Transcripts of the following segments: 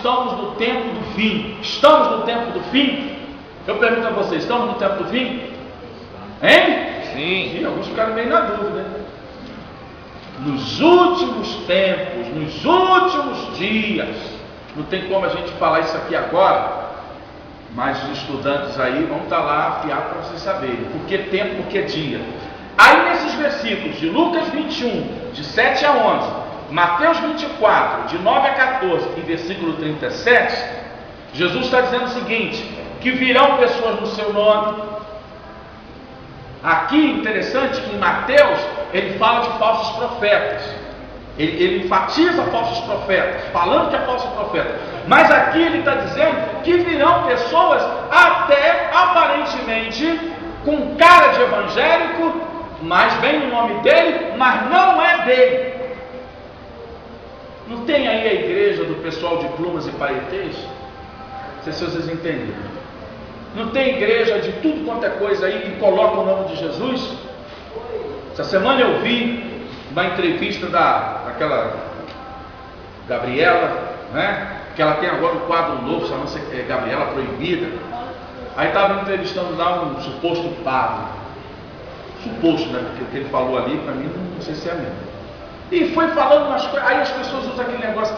estamos no tempo do fim. Estamos no tempo do fim? Eu pergunto a vocês, estamos no tempo do fim? Hein? Sim, alguns ficaram meio na dúvida. Nos últimos tempos, nos últimos dias, não tem como a gente falar isso aqui agora, mas os estudantes aí vão estar lá afiados para vocês saberem. Por que tempo, por que dia? Aí nesses versículos de Lucas 21, de 7 a 11, Mateus 24, de 9 a 14 e versículo 37, Jesus está dizendo o seguinte, que virão pessoas no seu nome. Aqui, interessante que em Mateus, ele fala de falsos profetas. Ele enfatiza falsos profetas, falando que é falso profeta. Mas aqui ele está dizendo que virão pessoas até aparentemente com cara de evangélico, mas vem o nome dele, mas não é dele. Não tem aí a igreja do pessoal de plumas e paetês? Não sei se vocês entenderam. Não tem igreja de tudo quanto é coisa aí que coloca o nome de Jesus? Essa semana eu vi uma entrevista daquela Gabriela, né? Que ela tem agora um quadro novo, chamado Gabriela Proibida. Aí estava entrevistando lá um suposto padre. Suposto, né? Porque o que ele falou ali, para mim, não sei se é mesmo. E foi falando umas coisas, aí as pessoas usam aquele negócio,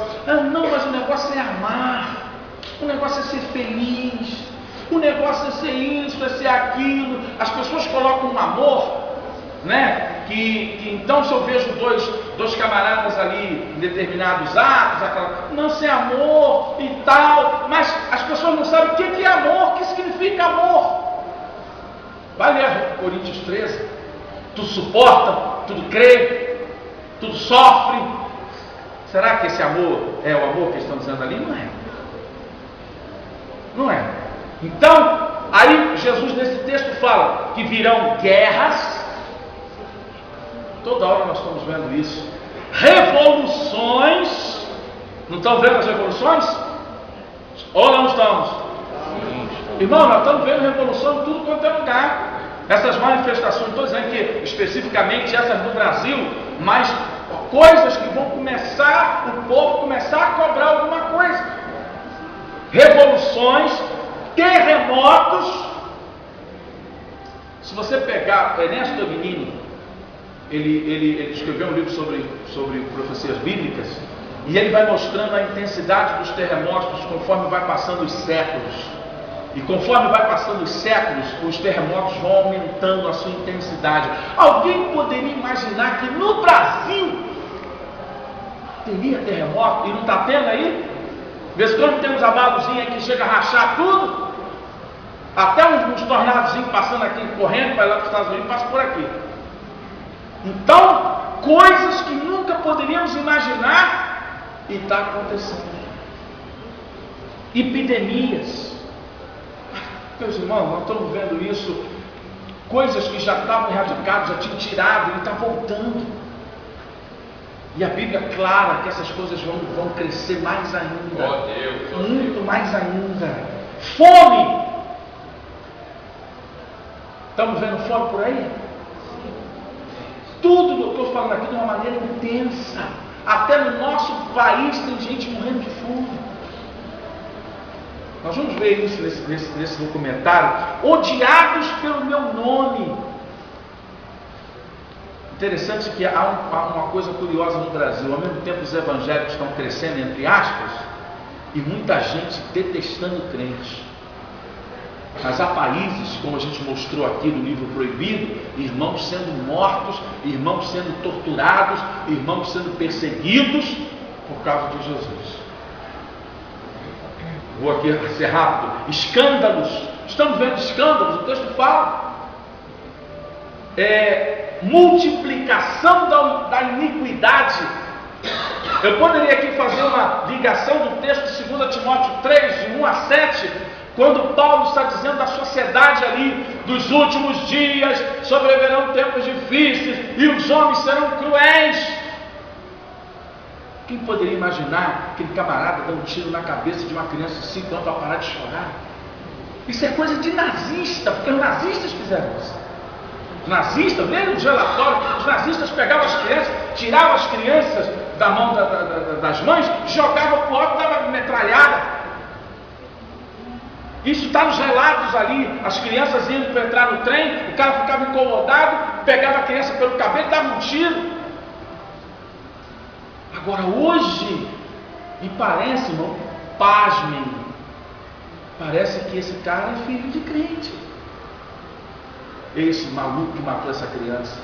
não, mas o negócio é amar, o negócio é ser feliz, o negócio é ser isso, é ser aquilo. As pessoas colocam um amor, né? Que então se eu vejo dois camaradas ali em determinados atos, não ser amor e tal, mas as pessoas não sabem o que é amor, o que significa amor. Vai ler Coríntios 13, tudo suporta, tudo crê, tudo sofre. Será que esse amor é o amor que estão dizendo ali? Não é. Não é. Então, aí Jesus nesse texto fala que virão guerras. Toda hora nós estamos vendo isso. Revoluções. Não estão vendo as revoluções? Ou não estamos? Irmão, nós estamos vendo revolução em tudo quanto é lugar. Essas manifestações, estou dizendo que especificamente essas do Brasil, mas coisas que vão começar, o povo começar a cobrar alguma coisa. Revoluções, terremotos. Se você pegar Ernesto Dominique, ele escreveu um livro sobre profecias bíblicas, e ele vai mostrando a intensidade dos terremotos conforme vai passando os séculos. E conforme vai passando os séculos, os terremotos vão aumentando a sua intensidade. Alguém poderia imaginar que no Brasil teria terremoto? E não está tendo aí? De vez em quando tem uns abalozinhos que chega a rachar tudo. Até uns tornadozinhos passando aqui, correndo para ir lá para os Estados Unidos, passa por aqui. Então, coisas que nunca poderíamos imaginar, e está acontecendo. Epidemias. Meus irmãos, nós estamos vendo isso. Coisas que já estavam erradicadas, já tinham tirado, e está voltando. E a Bíblia é clara que essas coisas vão crescer mais ainda. Oh Deus, muito mais ainda. Fome. Estamos vendo fome por aí? Tudo que eu estou falando aqui de uma maneira intensa. Até no nosso país tem gente morrendo de fome. Nós vamos ver isso nesse documentário. Odiados pelo meu nome. Interessante que há uma coisa curiosa no Brasil. Ao mesmo tempo os evangélicos estão crescendo, entre aspas, e muita gente detestando crentes. Mas há países, como a gente mostrou aqui no livro Proibido, irmãos sendo mortos, irmãos sendo torturados, irmãos sendo perseguidos por causa de Jesus. Vou aqui ser rápido. Escândalos. Estamos vendo escândalos, o texto fala. Multiplicação da iniquidade. Eu poderia aqui fazer uma ligação do texto de 2 Timóteo 3, de 1 a 7, quando Paulo está dizendo da sociedade ali, dos últimos dias, sobrevirão tempos difíceis, e os homens serão cruéis. Quem poderia imaginar aquele camarada dando um tiro na cabeça de uma criança de 5 anos para parar de chorar? Isso é coisa de nazista, porque os nazistas fizeram isso. Os nazistas, vejam os relatórios, os nazistas pegavam as crianças, tiravam as crianças da mão das mães, jogavam para o alto, dava metralhada, Isso está nos relatos ali. As crianças indo para entrar no trem, o cara ficava incomodado, pegava a criança pelo cabelo e dava um tiro. Agora hoje, me parece, irmão, pasmem, parece que esse cara é filho de crente. Esse maluco que matou essa criança.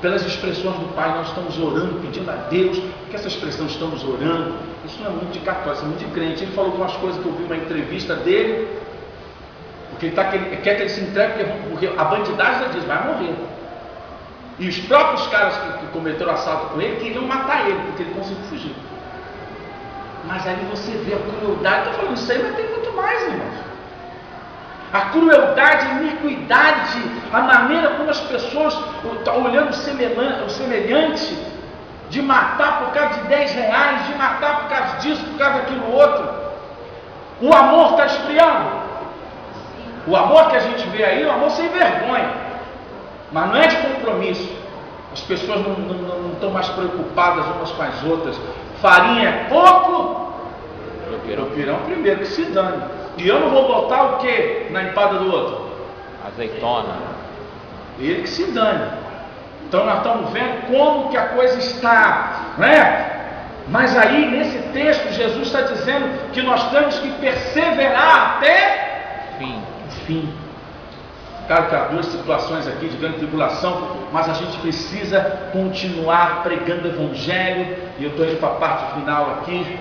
Pelas expressões do pai, nós estamos orando, pedindo a Deus, que essa expressão estamos orando, isso não é muito de católico, isso é muito de crente. Ele falou algumas coisas que eu vi numa entrevista dele, porque ele quer que ele se entregue, porque a bandidagem já diz, vai morrer. E os próprios caras que cometeram assalto com ele queriam matar ele, porque ele conseguiu fugir. Mas aí você vê a crueldade, estou falando isso aí, mas tem muito mais, irmãos. A crueldade, a iniquidade, a maneira como as pessoas estão olhando o semelhante, de matar por causa de 10 reais, de matar por causa disso, por causa daquilo outro. O amor está esfriando. O amor que a gente vê aí, o amor sem vergonha, mas não é de compromisso. As pessoas não estão mais preocupadas umas com as outras. Farinha é pouco, o pirão primeiro, que se dane. E eu não vou botar o que na empada do outro? Azeitona. Ele que se dane. Então nós estamos vendo como que a coisa está, né? Mas aí nesse texto Jesus está dizendo que nós temos que perseverar até o fim. Claro que há duas situações aqui de grande tribulação, mas a gente precisa continuar pregando o Evangelho. E eu estou indo para a parte final aqui.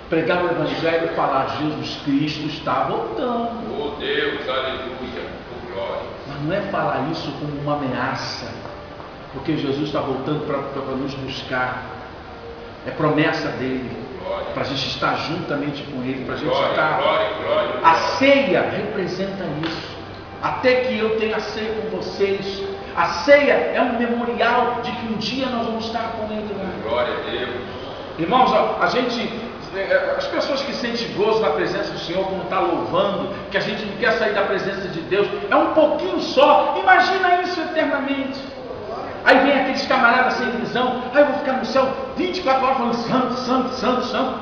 Pregar o Evangelho e falar, Jesus Cristo está voltando. Oh Deus, aleluia, oh glória. Mas não é falar isso como uma ameaça, porque Jesus está voltando para nos buscar. É promessa dele, para a gente estar juntamente com ele, para a gente estar. Glória. A ceia representa isso. Até que eu tenha ceia com vocês. A ceia é um memorial de que um dia nós vamos estar com ele lá. Glória a Deus. Irmãos, as pessoas que sentem gozo na presença do Senhor, como está louvando, que a gente não quer sair da presença de Deus, é um pouquinho só. Imagina isso eternamente. Aí vem aqueles camaradas sem visão, aí eu vou ficar no céu 24 horas falando santo, santo, santo, santo.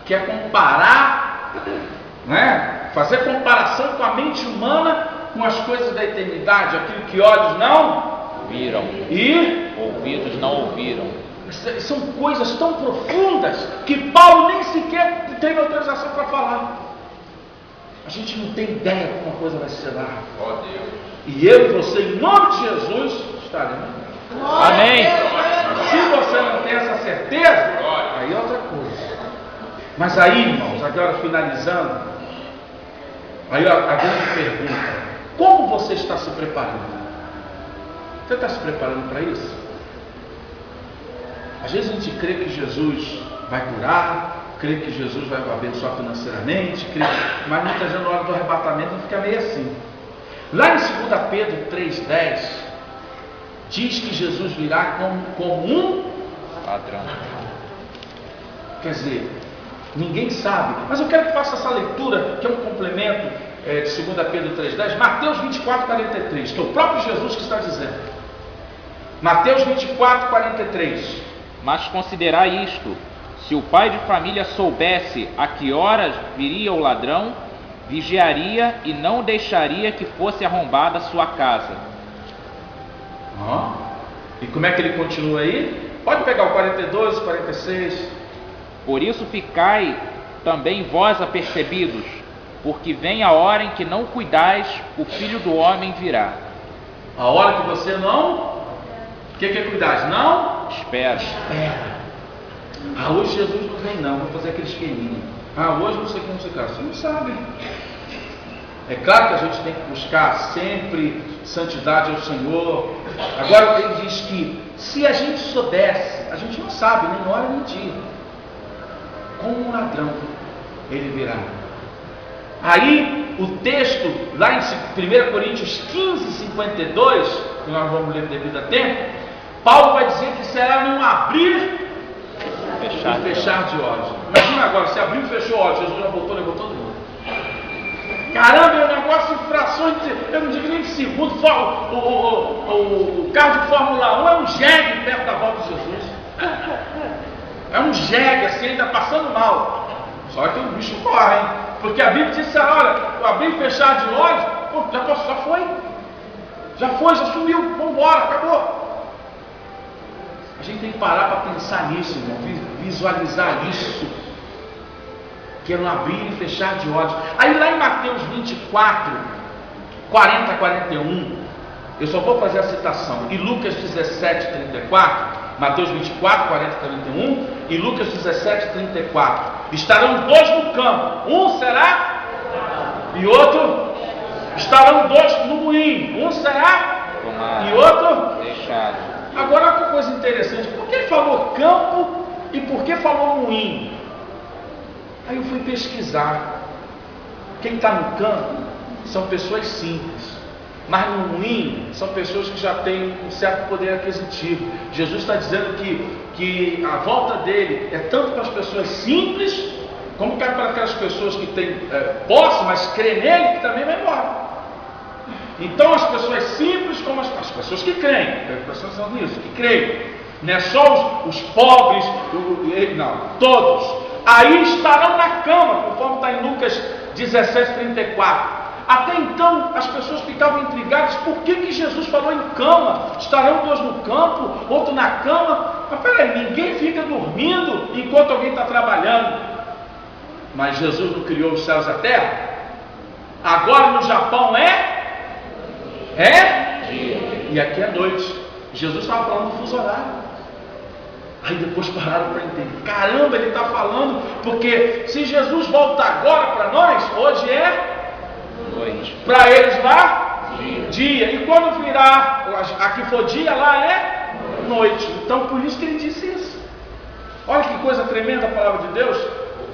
Quer comparar, né? Fazer comparação com a mente humana com as coisas da eternidade, aquilo que olhos não viram e ouvidos não ouviram. São coisas tão profundas que Paulo nem sequer teve autorização para falar. A gente não tem ideia de como a coisa vai ser lá. Ó Deus. E eu e você, em nome de Jesus, estaremos. Amém. Se você não tem essa certeza, aí é outra coisa. Mas aí, irmãos, agora finalizando, aí a grande pergunta: como você está se preparando? Você está se preparando para isso? Às vezes a gente crê que Jesus vai curar, crê que Jesus vai abençoar financeiramente, mas muitas vezes na hora do arrebatamento fica meio assim. Lá em 2 Pedro 3,10 diz que Jesus virá como um Ladrão. Quer dizer, ninguém sabe, mas eu quero que faça essa leitura, que é um complemento de 2 Pedro 3,10, Mateus 24,43, que é o próprio Jesus que está dizendo. Mateus 24,43. Mas considerai isto: se o pai de família soubesse a que horas viria o ladrão, vigiaria e não deixaria que fosse arrombada a sua casa. E como é que ele continua aí? Pode pegar o 42, 46. Por isso ficai também vós apercebidos, porque vem a hora em que não cuidais, o Filho do Homem virá. A hora que você não... O que é cuidar? Não? Espera. Hoje Jesus não vem não, vou fazer aquele esqueminha. Hoje não sei como você quer. Você não sabe. É claro que a gente tem que buscar sempre santidade ao Senhor. Agora ele diz que se a gente soubesse, a gente não sabe nem hora nem dia, como um ladrão ele virá. Aí o texto lá em 1 Coríntios 15:52, que nós vamos ler devido a tempo, Paulo vai dizer que será num abrir e fechar de olhos. Imagina agora, se abriu e fechou olhos, Jesus já voltou, levou todo mundo. Caramba, é um negócio de frações, eu não digo nem de segundo. O carro de Fórmula 1 é um jegue perto da volta de Jesus. É um jegue, assim, ainda passando mal. Só que o bicho corre, hein? Porque a Bíblia disse, olha, abrir e fechar de olhos, pô, já foi. Já sumiu, vamos embora, acabou. A gente tem que parar para pensar nisso, irmão, visualizar isso. Que é um abrir e fechar de olhos. Aí lá em Mateus 24, 40 a 41, eu só vou fazer a citação. E Lucas 17, 34, Mateus 24, 40 a 41, e Lucas 17, 34. Estarão dois no campo, um será e outro. Estarão dois no moinho, um será e outro deixado. Agora olha que coisa interessante, por que falou campo e por que falou moinho? Aí eu fui pesquisar. Quem está no campo são pessoas simples, mas no moinho são pessoas que já têm um certo poder aquisitivo. Jesus está dizendo que a volta dele é tanto para as pessoas simples, como para aquelas pessoas que têm posse, mas crê nele, que também vai embora. Então as pessoas simples, como as pessoas que creem, pessoas que creem, não é só os pobres, não, todos. Aí estarão na cama, conforme está em Lucas 17, 34. Até então as pessoas ficavam intrigadas, por que Jesus falou em cama? Estarão dois no campo, outro na cama. Mas peraí, ninguém fica dormindo enquanto alguém está trabalhando. Mas Jesus não criou os céus e a terra? Agora no Japão é? E aqui é noite. Jesus estava falando do fuso horário. Aí depois pararam para entender. Caramba, ele está falando, porque se Jesus volta agora para nós, hoje é noite. Para eles lá, dia. E quando virar, aqui for dia, lá é noite. Então por isso que ele disse isso. Olha que coisa tremenda a palavra de Deus.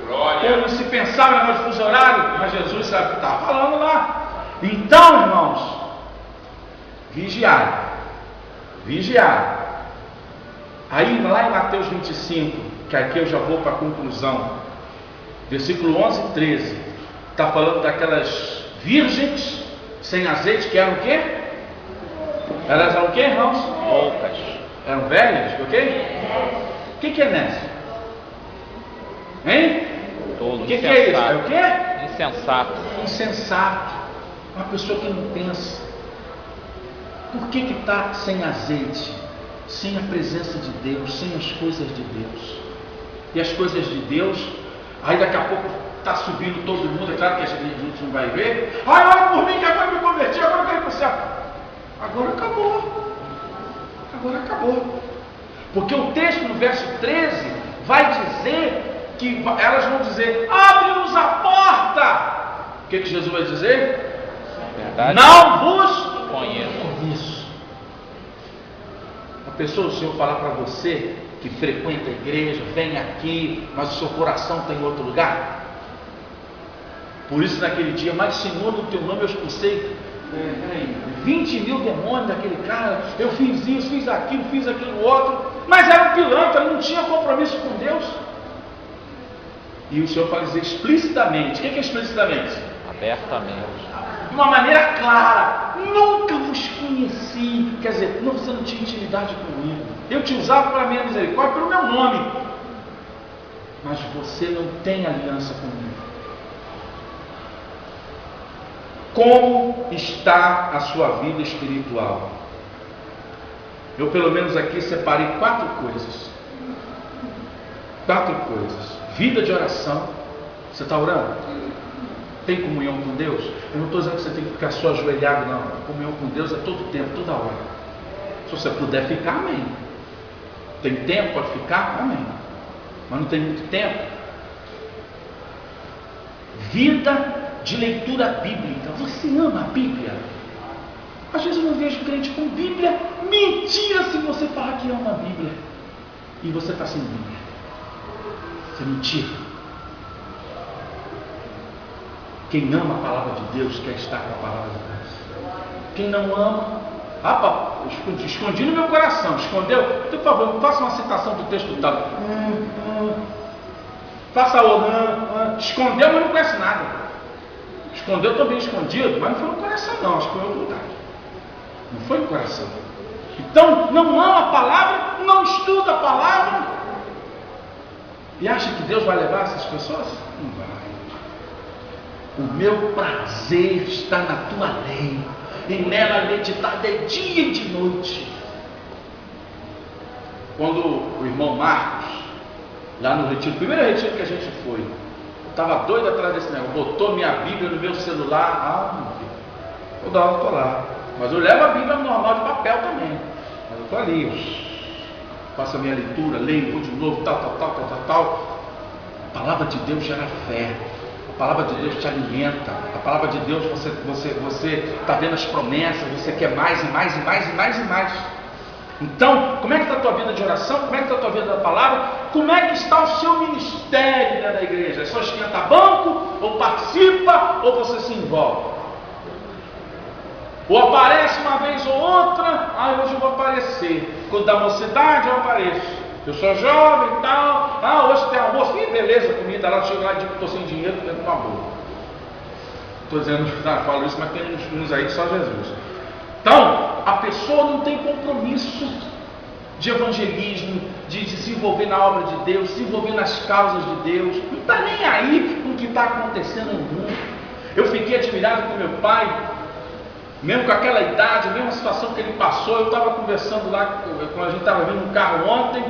Como se pensava no fuso horário, mas Jesus sabe o que estava falando lá. Então, irmãos, vigiar. Aí lá em Mateus 25, que aqui eu já vou para a conclusão, versículo 11 e 13, está falando daquelas virgens sem azeite, que eram o quê? Elas eram o quê, irmãos? Loucas. Eram velhas, ok? O que é nessa? Hein? O que é isso? É o quê? Insensato. Uma pessoa que não pensa. Por que está sem azeite? Sem a presença de Deus, sem as coisas de Deus. E as coisas de Deus, aí daqui a pouco está subindo todo mundo, é claro que a gente não vai ver. Ai, olha por mim que agora eu me converti, agora eu quero ir para o céu. Agora acabou. Porque o texto no verso 13 vai dizer que elas vão dizer, abre-nos a porta. O que Jesus vai dizer? Verdade. Não vos conheço. A pessoa, o Senhor falar para você que frequenta a igreja, vem aqui, mas o seu coração está em outro lugar. Por isso naquele dia, mas Senhor, no teu nome eu expulsei 20 mil demônios daquele cara, eu fiz isso, fiz aquilo outro, mas era um pilantra, não tinha compromisso com Deus. E o Senhor vai dizer explicitamente. O que é explicitamente? Abertamente. De uma maneira clara. Nunca vos conheci. Quer dizer, você não tinha intimidade comigo. Eu te usava para a minha misericórdia, pelo meu nome. Mas você não tem aliança comigo. Como está a sua vida espiritual? Eu pelo menos aqui separei 4 coisas. 4 coisas. Vida de oração. Você está orando? Tem comunhão com Deus? Eu não estou dizendo que você tem que ficar só ajoelhado, não. A comunhão com Deus é todo tempo, toda hora. Se você puder ficar, amém. Tem tempo para ficar? Amém. Mas não tem muito tempo. Vida de leitura bíblica. Você ama a Bíblia? Às vezes eu não vejo crente com Bíblia. Mentira se você falar que ama a Bíblia e você está sem Bíblia. Isso é mentira. Quem ama a palavra de Deus quer estar com a palavra de Deus. Quem não ama, escondi no meu coração. Escondeu? Então, por favor, faça uma citação do texto tal. Faça o escondeu, mas não conhece nada. Escondeu também escondido, mas não foi no coração não, acho que foi em outro lugar. Não foi no coração. Então, não ama a palavra, não estuda a palavra. E acha que Deus vai levar essas pessoas? Não vai. O meu prazer está na tua lei, e nela meditar de dia e de noite. Quando o irmão Marcos, lá no retiro, o primeiro retiro que a gente foi, eu estava doido atrás desse negócio, botou minha Bíblia no meu celular. Toda hora eu estou lá, mas eu levo a Bíblia normal de papel também, mas eu estou ali, faço a minha leitura, leio, vou de novo, tal. A palavra de Deus gera fé, a palavra de Deus te alimenta, a palavra de Deus você está vendo as promessas, você quer mais e mais e mais e mais e mais. Então, como é que está a tua vida de oração? Como é que está a tua vida da palavra? Como é que está o seu ministério dentro da igreja? É só esquenta banco? Ou participa? Ou você se envolve? Ou aparece uma vez ou outra? Hoje eu vou aparecer. Quando da mocidade eu apareço. Eu sou jovem e tal. Hoje tem almoço. Beleza, comida lá. Chego lá e digo que estou sem dinheiro, estou com uma boa. Estou dizendo, falo isso, mas tem uns aí que só Jesus. Então, a pessoa não tem compromisso de evangelismo, de se envolver na obra de Deus, se envolver nas causas de Deus, não está nem aí com o que está acontecendo no mundo. Eu fiquei admirado com meu pai, mesmo com aquela idade, a mesma situação que ele passou. Eu estava conversando lá, quando a gente estava vindo no carro ontem,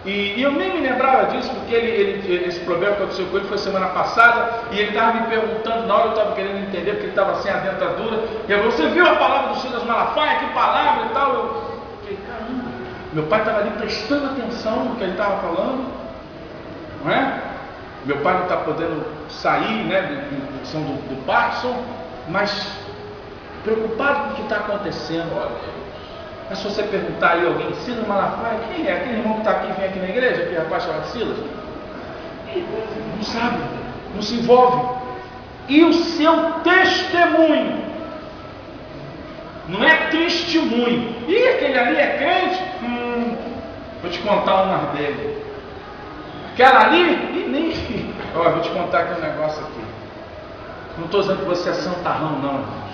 e eu nem me lembrava disso, porque esse problema que aconteceu com ele foi semana passada, e ele estava me perguntando, na hora eu estava querendo entender, porque ele estava sem a dentadura, e eu, você viu a palavra do Silas Malafaia, que palavra e tal? Eu fiquei, caramba, meu pai estava ali prestando atenção no que ele estava falando, não é? Meu pai não está podendo sair, né, de função do Parkinson, mas preocupado com o que está acontecendo. Mas se você perguntar aí alguém, Silas Malafaia, quem é? Aquele irmão que está aqui, vem aqui na igreja, aquele rapaz chamado Silas? Não sabe, não se envolve. E o seu testemunho não é testemunho. E aquele ali é crente? Vou te contar uma dele. Aquela ali, e nem. Olha, vou te contar aqui um negócio aqui. Não estou dizendo que você é santarrão, não, irmãos.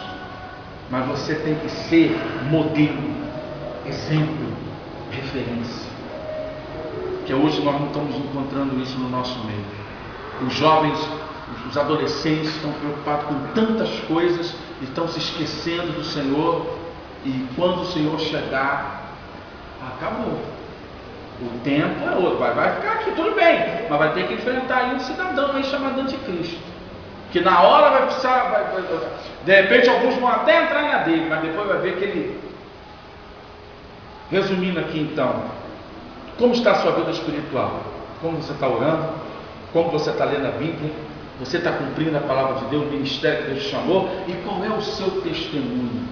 Mas você tem que ser modelo, exemplo, referência. Que hoje nós não estamos encontrando isso no nosso meio. Os jovens, os adolescentes estão preocupados com tantas coisas e estão se esquecendo do Senhor. E quando o Senhor chegar, acabou. O tempo é outro. Vai ficar aqui, tudo bem, mas vai ter que enfrentar aí um cidadão aí chamado Anticristo. Que na hora vai precisar, de repente alguns vão até entrar na dele, mas depois vai ver que ele. Resumindo aqui então, como está a sua vida espiritual? Como você está orando? Como você está lendo a Bíblia? Você está cumprindo a palavra de Deus, o ministério que Deus te chamou? E qual é o seu testemunho?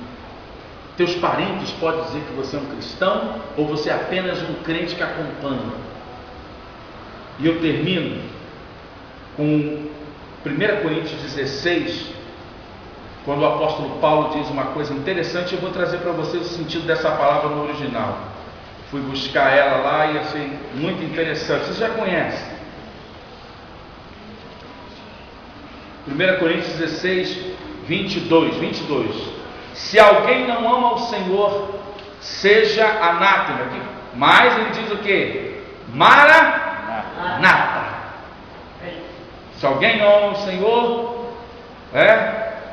Teus parentes podem dizer que você é um cristão, ou você é apenas um crente que acompanha? E eu termino com 1 Coríntios 16, quando o apóstolo Paulo diz uma coisa interessante. Eu vou trazer para vocês o sentido dessa palavra no original. Fui buscar ela lá e achei muito interessante. Vocês já conhecem. 1 Coríntios 16, 22. Se alguém não ama o Senhor, seja anátema. Mas ele diz o que? Maranata. Se alguém não ama o Senhor,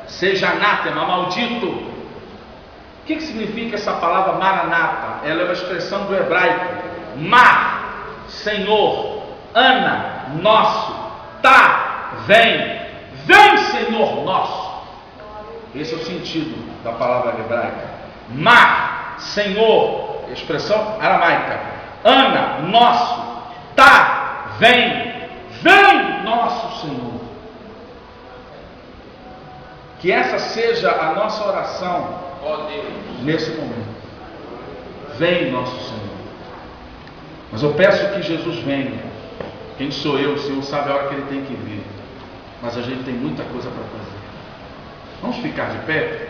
seja anátema, maldito. O que significa essa palavra maranata? Ela é uma expressão do hebraico. Senhor, ana, nosso, vem, Senhor nosso. Esse é o sentido da palavra hebraica. Senhor, expressão aramaica. Ana, nosso, vem nosso Senhor. Que essa seja a nossa oração, ó Deus, nesse momento. Vem nosso Senhor. Mas eu peço que Jesus venha. Quem sou eu? O Senhor sabe a hora que Ele tem que vir. Mas a gente tem muita coisa para fazer. Vamos ficar de pé?